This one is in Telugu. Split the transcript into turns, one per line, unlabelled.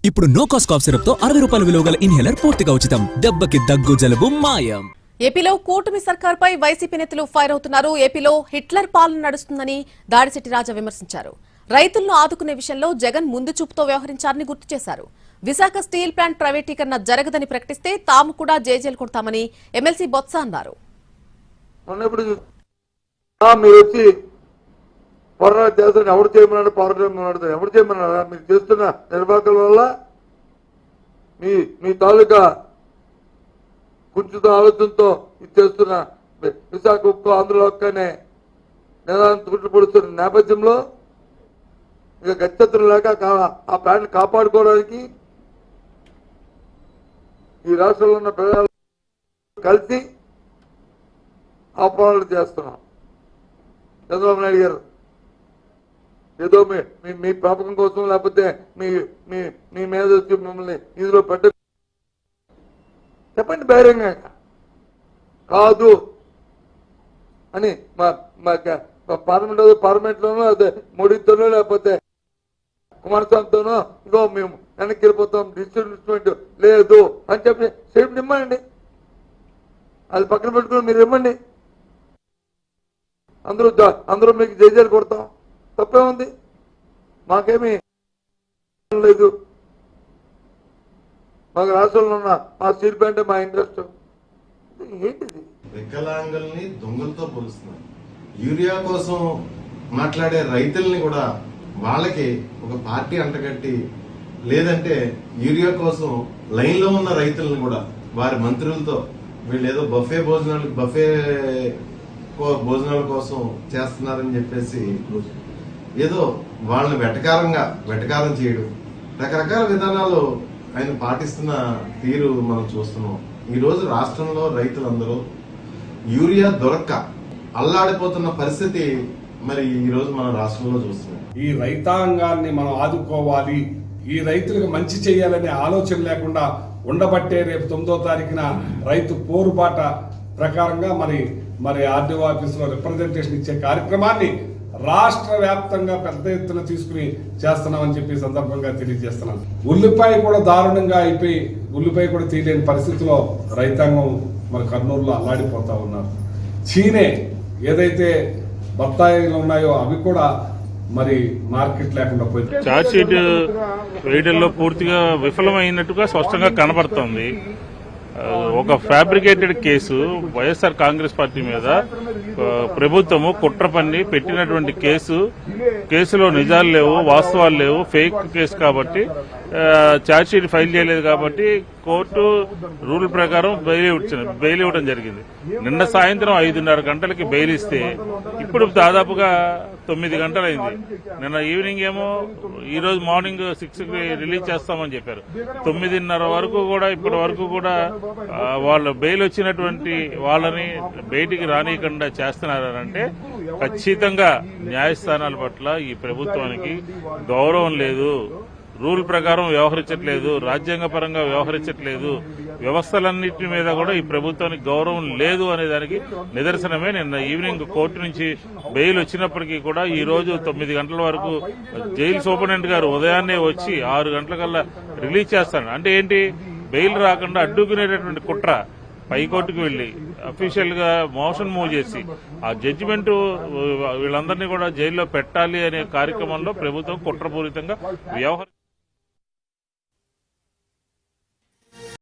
ఇప్పుడు నో కాస్ట్ కాఫ్ సిరప్ తో 60 రూపాయల విలువ గల ఇన్హేలర్ పూర్తిగా ఉచితం. దెబ్బకి దగ్గు జలుబు మాయం.
ఏపీలో కూటమి సర్కార్పై వైసీపీ నేతలు ఫైర్ అవుతున్నారు. ఏపీలో హిట్లర్ పాలన నడుస్తుందని దాడిశెట్టి రాజా విమర్శించారు. రైతులను ఆదుకునే విషయంలో జగన్ ముందు చూపుతో వ్యవహరించారని గుర్తు చేశారు. విశాఖ స్టీల్ ప్లాంట్ ప్రైవేటీకరణ జరగదని ప్రకటిస్తే తాము కూడా జేజేలు కొడతామని ఎమ్మెల్సీ బొత్స అన్నారు.
పోరాటం చేస్తాను ఎవరు చేయమన్నాడు, పోరాటం ఎవరు చేయమన్నారా? మీరు చేస్తున్న నిర్వాహకుల వల్ల మీ తాలూకా కుంచుతో ఆలోచనతో ఇది చేస్తున్న విశాఖ ఉక్కు ఆంధ్రలో ఒక్కనే నిదానం తుట్టుపడుతున్న నేపథ్యంలో ఇక గత్యంతరం లేక ఆ ప్లాంట్ కాపాడుకోవడానికి ఈ రాష్ట్రంలో ఉన్న ప్రజలు కలిసి ఆ పోరాటం చేస్తున్నాం. చంద్రబాబు నాయుడు గారు ఏదో మీ ప్రాపకం కోసం లేకపోతే మీ మీద వచ్చి మిమ్మల్ని ఇందులో పెట్ట చెప్పండి బహిరంగ కాదు అని పార్లమెంట్లోనో అదే మోడీతోనో లేకపోతే కుమారస్వామితోనో ఇంకో మేము వెనక్కి వెళ్ళిపోతాం, డిస్ట్రిబ్యూట్మెంట్ లేదు అని చెప్పి సేఫ్ ఇమ్మండి. అది పక్కన పెట్టుకుని మీరు ఇవ్వండి, అందరూ మీకు జైజేలు కొడతాం, తప్పే ఉంది, మాకేమీ లేదు. మాకు రాష్ట్రంలో ఉన్న మా స్టీల్ ప్లాంట్ మా ఇంట్రెస్ట్ ఏంటిది?
వికలాంగుల్ని దొంగలతో పోలుస్తున్నారు. యూరియా కోసం మాట్లాడే రైతుల్ని కూడా వాళ్ళకి ఒక పార్టీ అంటగట్టి, లేదంటే యూరియా కోసం లైన్ లో ఉన్న రైతులను కూడా వారి మంత్రులతో వీళ్ళు ఏదో బఫే భోజనాల కోసం చేస్తున్నారని చెప్పేసి ఏదో వాళ్ళని వెటకారం చేయడం, రకరకాల విధానాలు ఆయన పాటిస్తున్న తీరు మనం చూస్తున్నాం. ఈ రోజు రాష్ట్రంలో రైతులందరూ యూరియా దొరక్క అల్లాడిపోతున్న పరిస్థితి మరి ఈ రోజు మన రాష్ట్రంలో చూస్తున్నాం.
ఈ రైతాంగాన్ని మనం ఆదుకోవాలి, ఈ రైతులకు మంచి చేయాలనే ఆలోచన లేకుండా ఉండబట్టే రేపు 9వ తారీఖున రైతు పోరుబాట ప్రకారంగా మరి ఆర్డీఓ ఆఫీసులో రిప్రజెంటేషన్ ఇచ్చే కార్యక్రమాన్ని రాష్ట్ర వ్యాప్తంగా పెద్ద ఎత్తున తీసుకుని చేస్తున్నామని చెప్పి సందర్భంగా తెలియజేస్తున్నాను. ఉల్లిపాయ కూడా దారుణంగా అయిపోయి ఉల్లిపాయ కూడా తీయలేని పరిస్థితిలో రైతాంగం మరి కర్నూలులో అల్లాడిపోతా ఉన్నారు. చీనే ఏదైతే బత్తాయిలు ఉన్నాయో అవి కూడా మరి మార్కెట్ లేకుండా పోయింది.
ఛార్జ్ షీట్ వేయడంలో పూర్తిగా విఫలమైనట్టుగా స్పష్టంగా కనబడుతోంది. ఒక fabricated case YSR Congress party మీద ప్రభుత్వము కుట్ర పన్ని పెట్టినటువంటి కేసులో నిజాలు లేవు, వాస్తవాలు లేవు, ఫేక్ కేసు కాబట్టి ఛార్జ్ షీట్ ఫైల్ చేయలేదు కాబట్టి కోర్టు రూల్ ప్రకారం బెయిల్ ఇవ్వడం జరిగింది. నిన్న సాయంత్రం 5:30 గంటలకి బెయిల్ ఇస్తే ఇప్పుడు దాదాపుగా 9 గంటలైంది. నిన్న ఈవినింగ్ ఏమో ఈ రోజు మార్నింగ్ 6కి రిలీజ్ చేస్తామని చెప్పారు. 9:30 వరకు కూడా ఇప్పటి వరకు కూడా వాళ్ళు బెయిల్ వచ్చినటువంటి వాళ్ళని బయటికి రానియకుండా చేస్తున్నారంటే ఖచ్చితంగా న్యాయస్థానాల పట్ల ఈ ప్రభుత్వానికి గౌరవం లేదు, రూల్ ప్రకారం వ్యవహరించట్లేదు, రాజ్యాంగ పరంగా వ్యవహరించట్లేదు, వ్యవస్థలన్నింటి మీద కూడా ఈ ప్రభుత్వానికి గౌరవం లేదు అనే దానికి నిదర్శనమే నిన్న ఈవినింగ్ కోర్టు నుంచి బెయిల్ వచ్చినప్పటికీ కూడా ఈ రోజు 9 గంటల వరకు జైలు సూపరింటెండెంట్ గారు ఉదయాన్నే వచ్చి 6 గంటలకల్లా రిలీజ్ చేస్తాడు. అంటే ఏంటి? బెయిల్ రాకుండా అడ్డుకునేటటువంటి కుట్ర పైకోర్టుకు వెళ్లి అఫీషియల్ గా మోషన్ మూవ్ చేసి ఆ జడ్జిమెంట్ వీళ్ళందరినీ కూడా జైల్లో పెట్టాలి అనే కార్యక్రమంలో ప్రభుత్వం కుట్రపూరితంగా వ్యవహరి